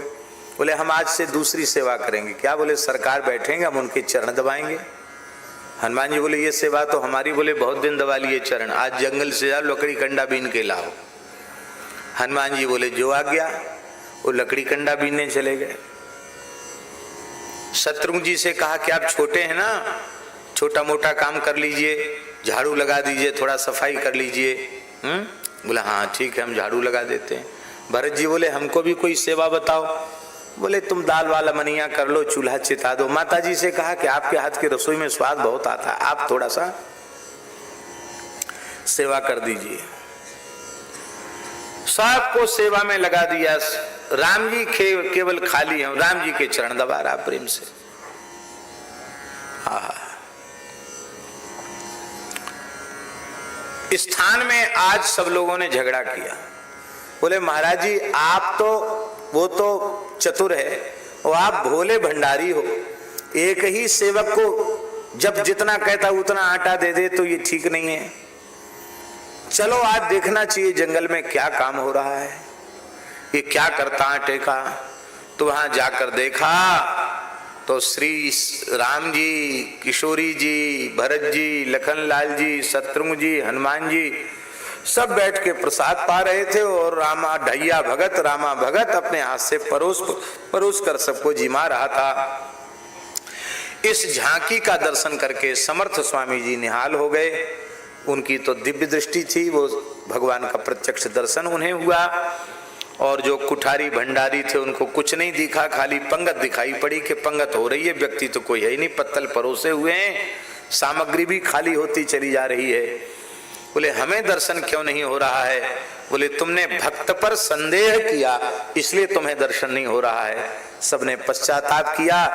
बोले हम आज से दूसरी सेवा करेंगे। क्या? बोले सरकार बैठेंगे, हम उनके चरण दबाएंगे। हनुमान जी बोले ये सेवा तो हमारी। बोले बहुत दिन दबा लिए चरण, आज जंगल से जाओ लकड़ी कंडा बीन के लाओ। हनुमान जी बोले जो आ गया, वो लकड़ी कंडा बीनने चले गए। शत्रुघ्न जी से कहा कि आप छोटे हैं ना, छोटा मोटा काम कर लीजिए, झाड़ू लगा दीजिए, थोड़ा सफाई कर लीजिए। बोला हाँ ठीक है, हम झाड़ू लगा देते हैं। भरत जी बोले हमको भी कोई सेवा बताओ। बोले तुम दाल वाला मनिया कर लो, चूल्हा चिता दो। माता जी से कहा कि आपके हाथ की रसोई में स्वाद बहुत आता है, आप थोड़ा सा सेवा कर दीजिए। सबको सेवा में लगा दिया। राम जी केवल खाली हैं, राम जी के चरण दबा रहा प्रेम से। स्थान में आज सब लोगों ने झगड़ा किया। बोले महाराज जी आप तो वो तो चतुर है और आप भोले भंडारी हो, एक ही सेवक को जब जितना कहता उतना आटा दे दे तो ये ठीक नहीं है। चलो आज देखना चाहिए जंगल में क्या काम हो रहा है, ये क्या करता आटे का। तो वहां जाकर देखा तो श्री राम जी, किशोरी जी, भरत जी, लखनलाल जी, शत्रुघ्न जी, हनुमान जी सब बैठ के प्रसाद पा रहे थे और रामा ढैया भगत, रामा भगत अपने हाथ से परोस कर सबको जिमा रहा था। इस झांकी का दर्शन करके समर्थ स्वामी जी निहाल हो गए। उनकी तो दिव्य दृष्टि थी, वो भगवान का प्रत्यक्ष दर्शन उन्हें हुआ। और जो कुठारी भंडारी थे उनको कुछ नहीं दिखा, खाली पंगत दिखाई पड़ी कि पंगत हो रही है, व्यक्ति तो कोई है ही नहीं, पत्तल परोसे हुए हैं, सामग्री भी खाली होती चली जा रही है। बोले हमें दर्शन क्यों नहीं हो रहा है? बोले तुमने भक्त पर संदेह किया इसलिए तुम्हें दर्शन नहीं हो रहा है। सबने पश्चाताप किया,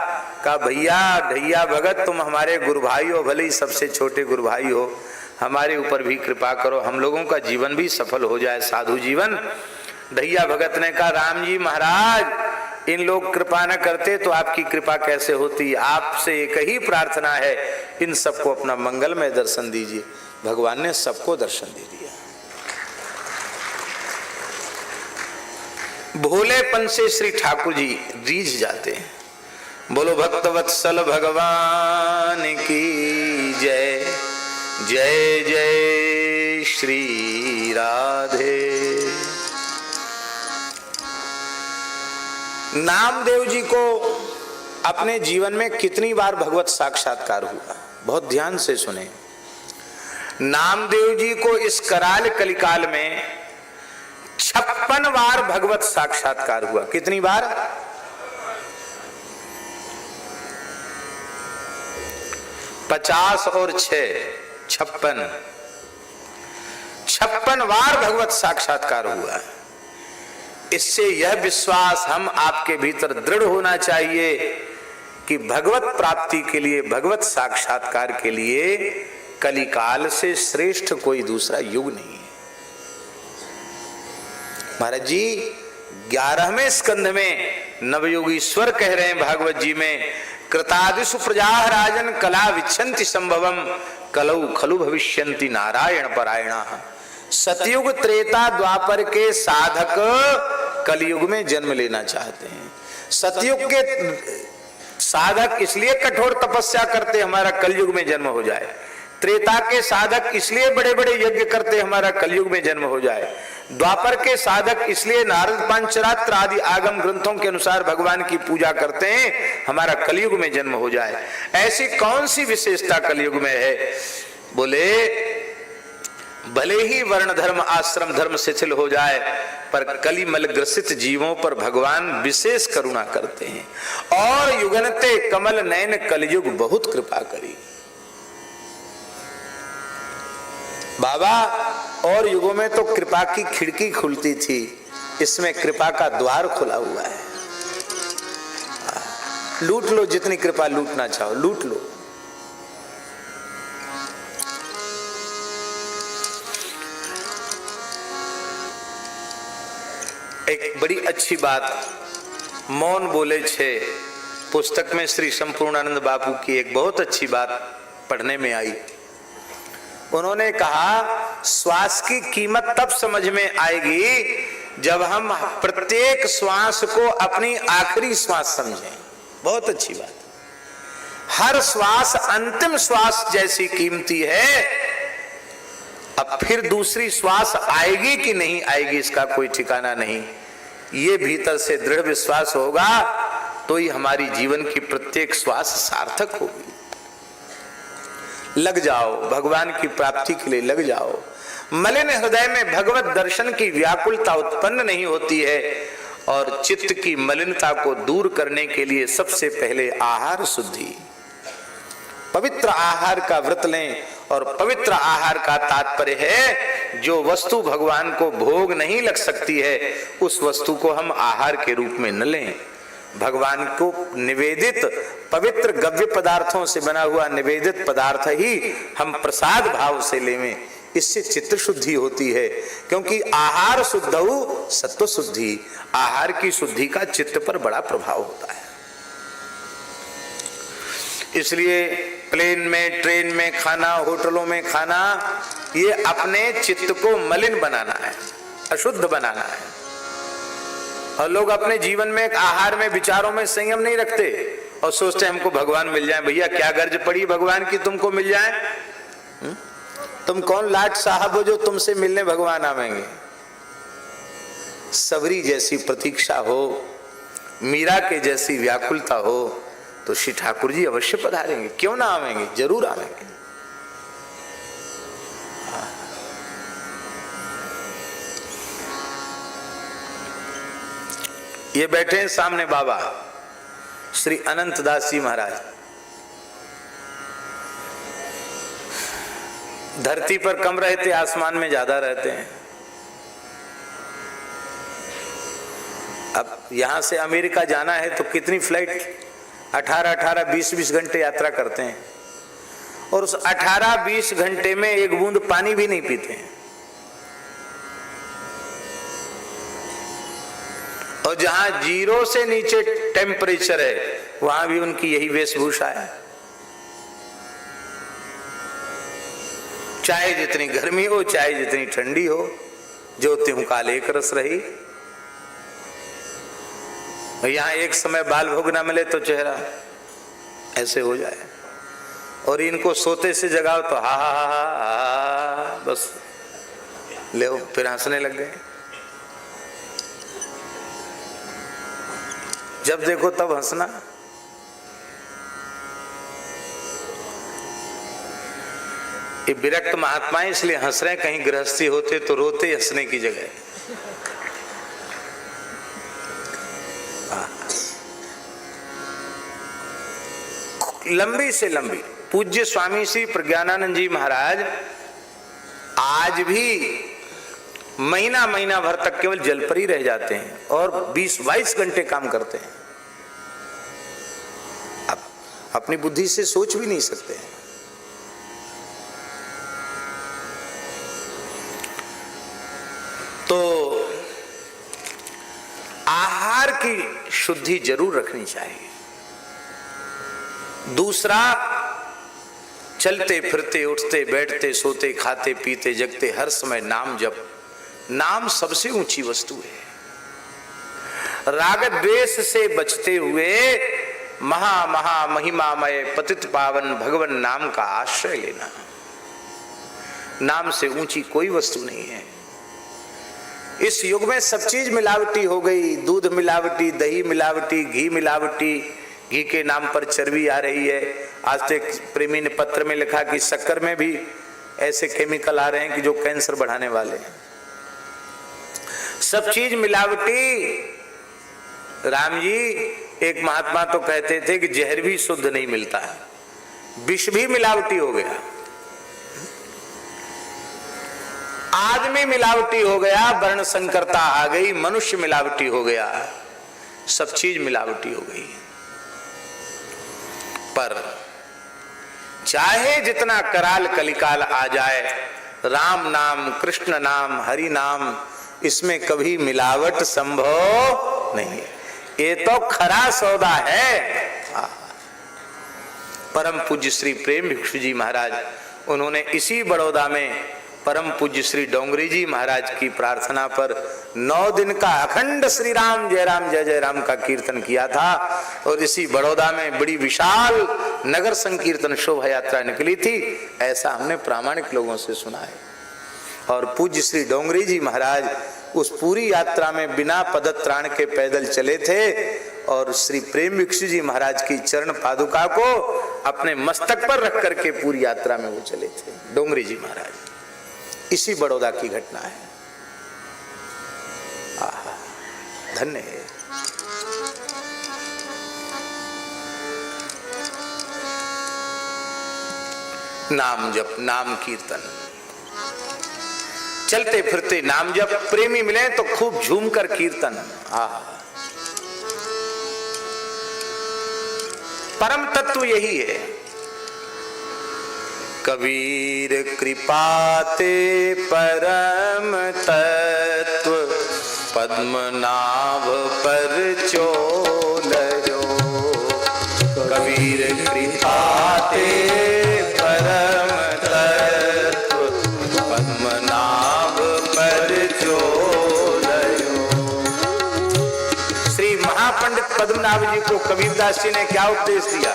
कहा भैया ढैया भगत तुम हमारे गुरु भाई हो, भले ही सबसे छोटे गुरु भाई हो, हमारे ऊपर भी कृपा करो, हम लोगों का जीवन भी सफल हो जाए, साधु जीवन। ढैया भगत ने कहा राम जी महाराज इन लोग कृपा न करते तो आपकी कृपा कैसे होती? आपसे एक ही प्रार्थना है, इन सबको अपना मंगलमय दर्शन दीजिए। भगवान ने सबको दर्शन दे दिया। भोलेपन से श्री ठाकुर जी रीझ जाते हैं। बोलो भक्तवत्सल भगवान की जय। जय जय श्री राधे। नामदेव जी को अपने जीवन में कितनी बार भगवत साक्षात्कार हुआ? बहुत ध्यान से सुने। नामदेव जी को इस कराल कलिकाल में 56 बार भगवत साक्षात्कार हुआ। कितनी बार? 50 और 6 56 56 बार भगवत साक्षात्कार हुआ। इससे यह विश्वास हम आपके भीतर दृढ़ होना चाहिए कि भगवत प्राप्ति के लिए, भगवत साक्षात्कार के लिए कलिकाल से श्रेष्ठ कोई दूसरा युग नहीं है। महाराज जी 11वें स्कंध में नवयोगीश्वर कह रहे हैं भागवत जी में, कृतादिषु प्रजाः राजन कला विच्छन्ति संभवम कलौ खलु भविष्यन्ति नारायण परायणाः। सतयुग त्रेता द्वापर के साधक कलयुग में जन्म लेना चाहते हैं। सतयुग के साधक इसलिए कठोर तपस्या करते हमारा कलयुग में जन्म हो जाए, त्रेता के साधक इसलिए बड़े बड़े यज्ञ करते हमारा कलयुग में जन्म हो जाए, द्वापर के साधक इसलिए नारद पांचरात्र आदि आगम ग्रंथों के अनुसार भगवान की पूजा करते हैं हमारा कलयुग में जन्म हो जाए। ऐसी कौन सी विशेषता कलयुग में है? बोले भले ही वर्ण धर्म आश्रम धर्म शिथिल हो जाए, पर कलिमल ग्रसित जीवों पर भगवान विशेष करुणा करते हैं। और युगनते कमल नयन कलयुग बहुत कृपा करी। बाबा और युगों में तो कृपा की खिड़की खुलती थी, इसमें कृपा का द्वार खुला हुआ है। लूट लो, जितनी कृपा लूटना चाहो लूट लो। एक बड़ी अच्छी बात मौन बोले 6 पुस्तक में श्री संपूर्णानंद बापू की एक बहुत अच्छी बात पढ़ने में आई। उन्होंने कहा श्वास की कीमत तब समझ में आएगी जब हम प्रत्येक श्वास को अपनी आखिरी श्वास समझें। बहुत अच्छी बात। हर श्वास अंतिम श्वास जैसी कीमती है। अब फिर दूसरी श्वास आएगी कि नहीं आएगी इसका कोई ठिकाना नहीं। ये भीतर से दृढ़ विश्वास होगा तो ही हमारी जीवन की प्रत्येक श्वास सार्थक होगी। लग जाओ, भगवान की प्राप्ति के लिए लग जाओ। मलिन हृदय में भगवत दर्शन की व्याकुलता उत्पन्न नहीं होती है। और चित्त की मलिनता को दूर करने के लिए सबसे पहले आहार शुद्धि, पवित्र आहार का व्रत लें। और पवित्र आहार का तात्पर्य है जो वस्तु भगवान को भोग नहीं लग सकती है उस वस्तु को हम आहार के रूप में न लें। भगवान को निवेदित पवित्र गव्य पदार्थों से बना हुआ निवेदित पदार्थ ही हम प्रसाद भाव से लेवें। इससे चित्त शुद्धि होती है, क्योंकि आहार शुद्धौ सत्व शुद्धि। आहार की शुद्धि का चित्त पर बड़ा प्रभाव होता है। इसलिए प्लेन में, ट्रेन में खाना, होटलों में खाना, ये अपने चित्त को मलिन बनाना है, अशुद्ध बनाना है। और लोग अपने जीवन में, आहार में, विचारों में संयम नहीं रखते और सोचते हमको भगवान मिल जाए। भैया क्या गर्ज पड़ी भगवान की तुमको मिल जाए? तुम कौन लाट साहब हो जो तुमसे मिलने भगवान आवेंगे? सबरी जैसी प्रतीक्षा हो, मीरा के जैसी व्याकुलता हो तो श्री ठाकुर जी अवश्य पधारेंगे। क्यों ना आवेंगे? जरूर आवेंगे। ये बैठे हैं सामने बाबा श्री अनंत दास जी महाराज। धरती पर कम रहते, आसमान में ज्यादा रहते हैं। अब यहां से अमेरिका जाना है तो कितनी फ्लाइट 18-18, 20-20 घंटे यात्रा करते हैं और उस 18-20 घंटे में एक बूंद पानी भी नहीं पीते हैं। और जहां 0 से नीचे टेम्परेचर है वहां भी उनकी यही वेशभूषा है। चाहे जितनी गर्मी हो, चाहे जितनी ठंडी हो, जो त्यों काले एक रस रही। यहां एक समय बाल भोग ना मिले तो चेहरा ऐसे हो जाए, और इनको सोते से जगाओ तो हा हा हा हा, बस ले फिर हंसने लग गए। जब देखो तब हंसना। ये विरक्त महात्मा इसलिए हंस रहे, कहीं गृहस्थी होते तो रोते हंसने की जगह। लंबी से लंबी पूज्य स्वामी श्री प्रज्ञानानंद जी महाराज आज भी महीना महीना भर तक केवल जल पर ही रह जाते हैं और 20-22 घंटे काम करते हैं। आप अपनी बुद्धि से सोच भी नहीं सकते हैं। तो आहार की शुद्धि जरूर रखनी चाहिए। दूसरा, चलते फिरते उठते बैठते सोते खाते पीते जगते हर समय नाम जप। नाम सबसे ऊंची वस्तु है। राग द्वेष से बचते हुए महा महा महिमामय पतित पावन भगवान नाम का आश्रय लेना। नाम से ऊंची कोई वस्तु नहीं है। इस युग में सब चीज मिलावटी हो गई। दूध मिलावटी, दही मिलावटी, घी मिलावटी, घी के नाम पर चर्बी आ रही है। आज तक प्रेमी ने पत्र में लिखा कि शक्कर में भी ऐसे केमिकल आ रहे हैं कि जो कैंसर बढ़ाने वाले हैं। सब चीज मिलावटी। राम जी, एक महात्मा तो कहते थे कि जहर भी शुद्ध नहीं मिलता है, विष भी मिलावटी हो गया, आदमी मिलावटी हो गया, वर्ण संकरता आ गई, मनुष्य मिलावटी हो गया, सब चीज मिलावटी हो गई। पर चाहे जितना कराल कलिकाल आ जाए, राम नाम, कृष्ण नाम, हरि नाम, इसमें कभी मिलावट संभव नहीं है। ये तो खरा सौदा है। परम पूज्य श्री प्रेम भिक्षु जी महाराज, उन्होंने इसी बड़ौदा में परम पूज्य श्री डोंगरी जी महाराज की प्रार्थना पर 9 दिन का अखंड श्री राम जय जय राम का कीर्तन किया था। और इसी बड़ौदा में बड़ी विशाल नगर संकीर्तन शोभा यात्रा निकली थी, ऐसा हमने प्रामाणिक लोगों से सुना है। और पूज्य श्री डोंगरी जी महाराज उस पूरी यात्रा में बिना पदत्राण के पैदल चले थे और श्री प्रेम भिक्षु जी महाराज की चरण पादुका को अपने मस्तक पर रख करके पूरी यात्रा में वो चले थे, डोंगरी जी महाराज। इसी बड़ौदा की घटना है। आहा, धन्य है। नाम जप, नाम कीर्तन, चलते फिरते नाम जप। प्रेमी मिले तो खूब झूम कर कीर्तन। परम तत्व यही है। कबीर कृपाते परम तत्व पद्मनाभ पर चोलयो। कबीर कृपाते परम तत्व पद्मनाभ पर चोलयो। श्री महापंडित पद्मनाभ जी को कबीरदास जी ने क्या उपदेश दिया?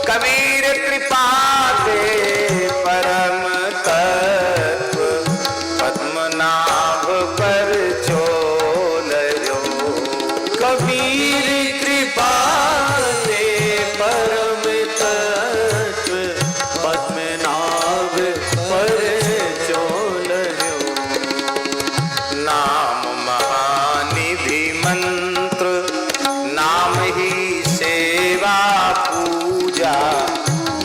कबीर कृपाते परम तत्व पद्मनाभ पर चोलयो। कबीर कृपाते परम तत्व पद्मनाभ पर चोलयो। नाम महानिधि मंत्र, नाम ही सेवा पूजा।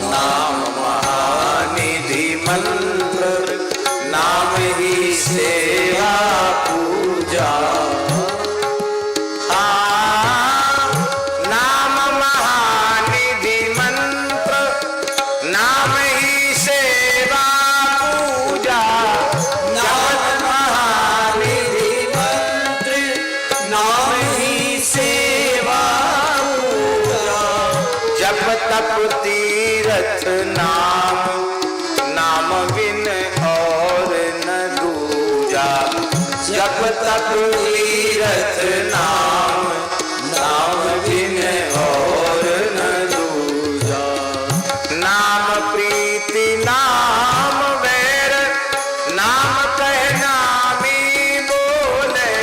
नाम महानिधि मंत्र, नाम ही सेवा पूजा। नाम महानिधि मंत्र, नाम ही सेवा पूजा। नाम महानिधि मंत्र, नाम ही सेवा पूजा। जप तप तीरथ नाम, नाम बिन और न दूजा। जप तप तीरथ नाम, नाम बिन और न दूजा। नाम प्रीति नाम वैर, नाम कह नामी बोले।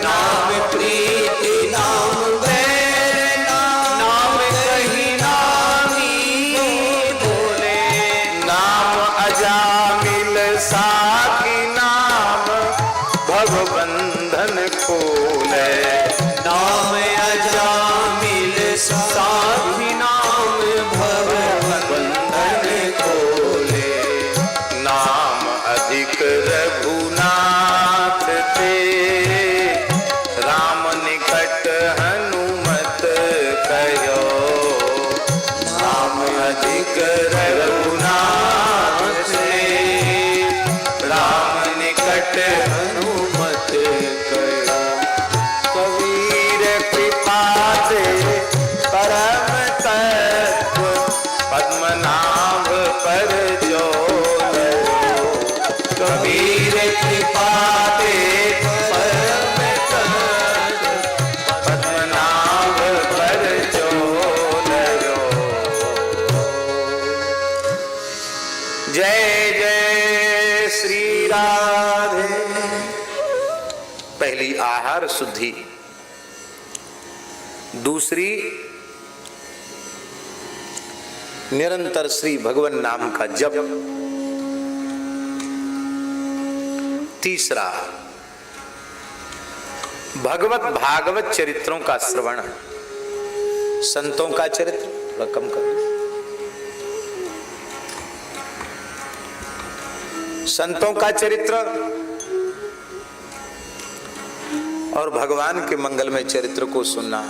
नाम प्रीति नाम वैर, नाम कही नामी बोले। नाम अजामिल साकी नाम भवबंधन खोले। नाम अजामिल साखी नाम भव पहली आहार शुद्धि, दूसरी निरंतर श्री भगवान नाम का जप, तीसरा भगवत भागवत चरित्रों का श्रवण, संतों का चरित्र कम कर, संतों का चरित्र और भगवान के मंगलमय चरित्र को सुनना।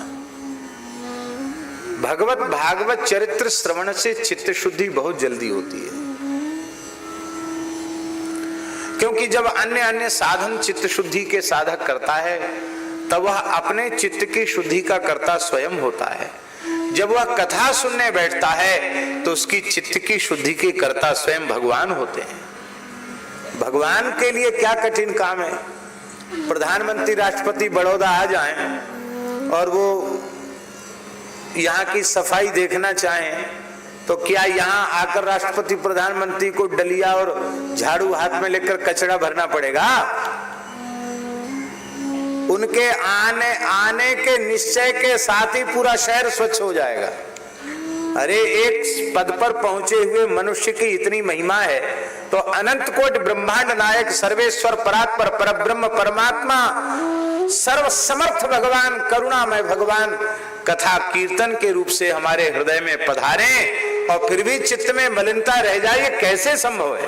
भगवत भागवत चरित्र श्रवण से चित्त शुद्धि बहुत जल्दी होती है, क्योंकि जब अन्य अन्य साधन चित्त शुद्धि के साधक करता है तब वह अपने चित्त की शुद्धि का कर्ता स्वयं होता है। जब वह कथा सुनने बैठता है तो उसकी चित्त की शुद्धि के कर्ता स्वयं भगवान होते हैं। भगवान के लिए क्या कठिन काम है। प्रधानमंत्री राष्ट्रपति बड़ौदा आ जाएं और वो यहाँ की सफाई देखना चाहें तो क्या यहाँ आकर राष्ट्रपति प्रधानमंत्री को डलिया और झाड़ू हाथ में लेकर कचरा भरना पड़ेगा? उनके आने के निश्चय के साथ ही पूरा शहर स्वच्छ हो जाएगा। अरे एक पद पर पहुंचे हुए मनुष्य की इतनी महिमा है तो अनंत कोटि ब्रह्मांड नायक सर्वेश्वर परात्पर परब्रह्म परमात्मा सर्व समर्थ भगवान करुणामय भगवान कथा कीर्तन के रूप से हमारे हृदय में पधारें और फिर भी चित्त में मलिनता रह जाए, कैसे संभव है?